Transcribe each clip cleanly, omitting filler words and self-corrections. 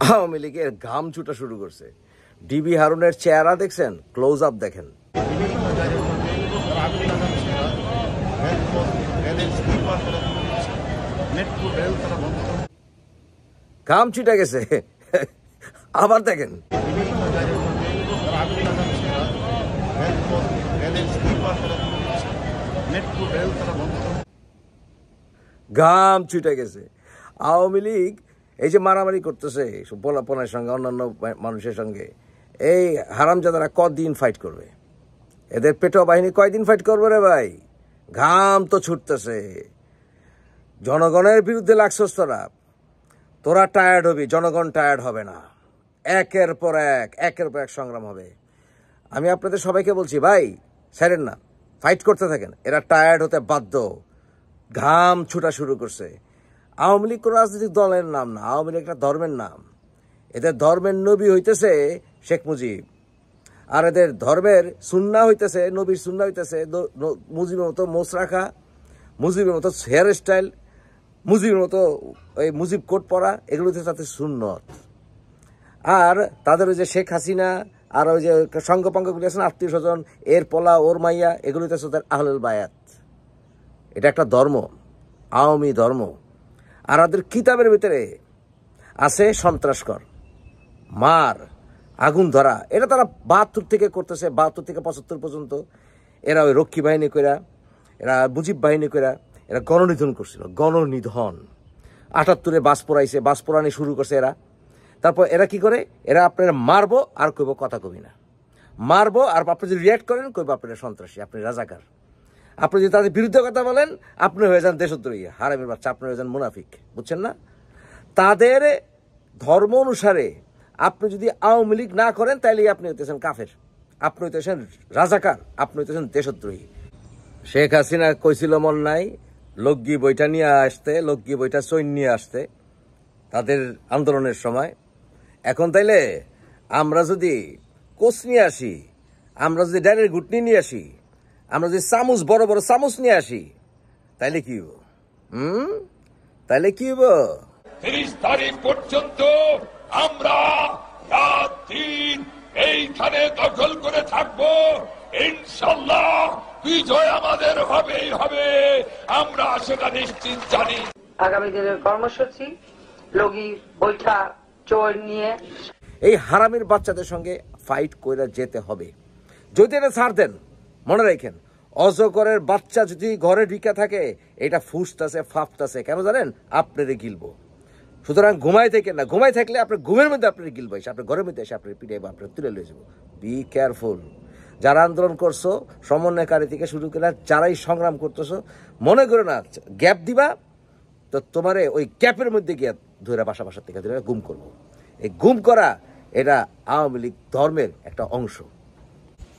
আওয়ামী লীগের ঘাম ছুটা শুরু করছে। ডিবি হারুনের চেহারা দেখছেন, ক্লোজ আপ দেখেন। ঘাম ছুটে গেছে, আবার দেখেন। ঘাম ছুটে গেছে। আওয়ামী লীগ এই যে মারামারি করতেছে পোলাপনের সঙ্গে, অন্যান্য মানুষের সঙ্গে, এই হারামজাদারা কদিন ফাইট করবে? এদের পেটো বাহিনী কয়দিন ফাইট করবে রে ভাই? ঘাম তো ছুটতেছে। জনগণের বিরুদ্ধে লাগছস তোরা টায়ার্ড হবি, জনগণ টায়ার্ড হবে না। একের পর এক সংগ্রাম হবে। আমি আপনাদের সবাইকে বলছি, ভাই ছাড়েন না, ফাইট করতে থাকেন। এরা টায়ার্ড হতে বাধ্য, ঘাম ছুটা শুরু করছে। আওয়ামী লীগ কোনো রাজনৈতিক দলের নাম না, আওয়ামী লীগ একটা ধর্মের নাম। এদের ধর্মের নবী হইতেছে শেখ মুজিব, আর এদের ধর্মের সুন্নাহ হইতেছে, নবীর সুন্নাহ হইতেছে মুজিবের মতো মোচ রাখা, মুজিবের মতো হেয়ার স্টাইল, মুজিবের মতো ওই মুজিব কোট পরা, এগুলো হচ্ছে তাদের সুন্নত। আর তাদের ওই যে শেখ হাসিনা আর ওই যে সঙ্গপঙ্গগুলি আছেন, আত্মীয় স্বজন, এর পোলা ওর মাইয়া, এগুলো হচ্ছে তাদের আহলুল বায়াত। এটা একটা ধর্ম, আওয়ামী ধর্ম। আর ওদের কিতাবের ভিতরে আছে সন্ত্রাসকর, মার, আগুন ধরা। এটা তারা ৭২ থেকে করতেছে, ৭২ থেকে ৭৫ পর্যন্ত। এরা ওই রক্ষী বাহিনী কইরা, এরা মুজিব বাহিনী কইরা এরা গণনিধন করছিল, গণনিধন। ৭৮-এ বাস পোড়াইছে, বাস পোড়ানি শুরু করছে এরা। তারপর এরা কি করে, এরা আপনারা মারবো আর কইব কথা কবি না, মারবো আর আপনি যদি রিয়াক্ট করেন কইব আপনারা সন্ত্রাসী, আপনি রাজাকার। আপনি যদি তাদের বিরুদ্ধে কথা বলেন আপনি হয়ে যান দেশদ্রোহী, হারামের বাচ্চা, আপনি হয়ে যান মুনাফিক। বুঝছেন না? তাদের ধর্ম অনুসারে আপনি যদি আওয়ামী লীগ না করেন তাইলে আপনি হইতেছেন কাফের, আপনি হইতেছেন রাজাকার, আপনি হইতেছেন দেশদ্রোহী। শেখ হাসিনা কইছিল মন নাই লগ্গি বইটা নিয়ে আসতে, লগ্গি বইটা সৈন্য নিয়ে আসতে তাদের আন্দোলনের সময়। এখন তাইলে আমরা যদি কোচ নিয়ে আসি, আমরা যদি ডাইরেক্ট গুটনি নিয়ে আসি, আমরা যদি চামচ, বড় বড় চামচ নিয়ে আসি, তাইলে কি হবো? তাইলে কি হবো? ৩০ তারিখ পর্যন্ত আমরা রাত দিন এইখানে দখল করে থাকবো। ইনশাল্লাহ বিজয় আমাদের হবেই হবে, আমরা সেটা নিশ্চিত জানি। আগামী দিনের কর্মসূচি লগি বৈঠা চোর নিয়ে এই হারামের বাচ্চাদের সঙ্গে ফাইট করে যেতে হবে। যদি এটা ছাড় দেন, মনে রাখেন, অজগরের বাচ্চা যদি ঘরে ঢিকা থাকে, এটা ফুসতাছে ফাফতাছে, কেন জানেন? আপনারে গিলবো। সুতরাং ঘুমাই থেকে না, ঘুমাই থাকলে আপনার ঘুমের মধ্যে আপনার গিলবো, এসে আপনার ঘরের মধ্যে এসে আপনার পিঠে আপনার তুলে লয়ে যাবো। Be careful. যারা আন্দোলন করছো, সমন্বয়কারী থেকে শুরু করে যারাই সংগ্রাম করতেছো, মনে করো না গ্যাপ দিবা তো তোমারে ওই গ্যাপের মধ্যে গিয়ে ধরে বাসা থেকে ধরে গুম করবো। এই গুম করা এটা আওয়ামী লীগ ধর্মের একটা অংশ।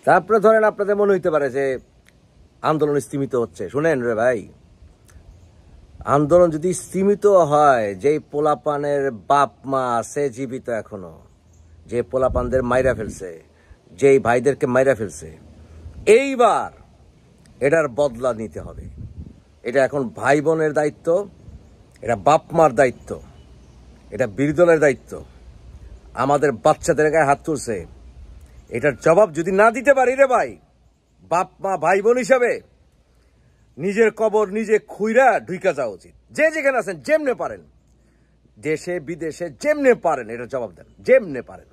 তারপরে ধরেন আপনাদের মনে হইতে পারে যে আন্দোলন স্তীমিত হচ্ছে। শুনেন রে ভাই, আন্দোলন যদি স্তীমিত হয়, যেই পোলাপানের বাপ মা আছে জীবিত এখনো, যে পোলাপানদের মাইরা ফেলছে, যেই ভাইদেরকে মাইরা ফেলছে, এইবার এটার বদলা নিতে হবে। এটা এখন ভাই বোনের দায়িত্ব, এটা বাপ মার দায়িত্ব, এটা বিরোধী দলের দায়িত্ব। আমাদের বাচ্চাদের গায়ে হাত তুলছে, এটার জবাব যদি না দিতে পারি রে ভাই, বাপ মা ভাই বোন হিসাবে নিজের কবর নিজে খুইরা ঢুইকা যাওয়া উচিত। যে যেখানে আছেন, যেমনে পারেন, দেশে বিদেশে যেমনে পারেন, এটা জবাব দেন, যেমনে পারেন।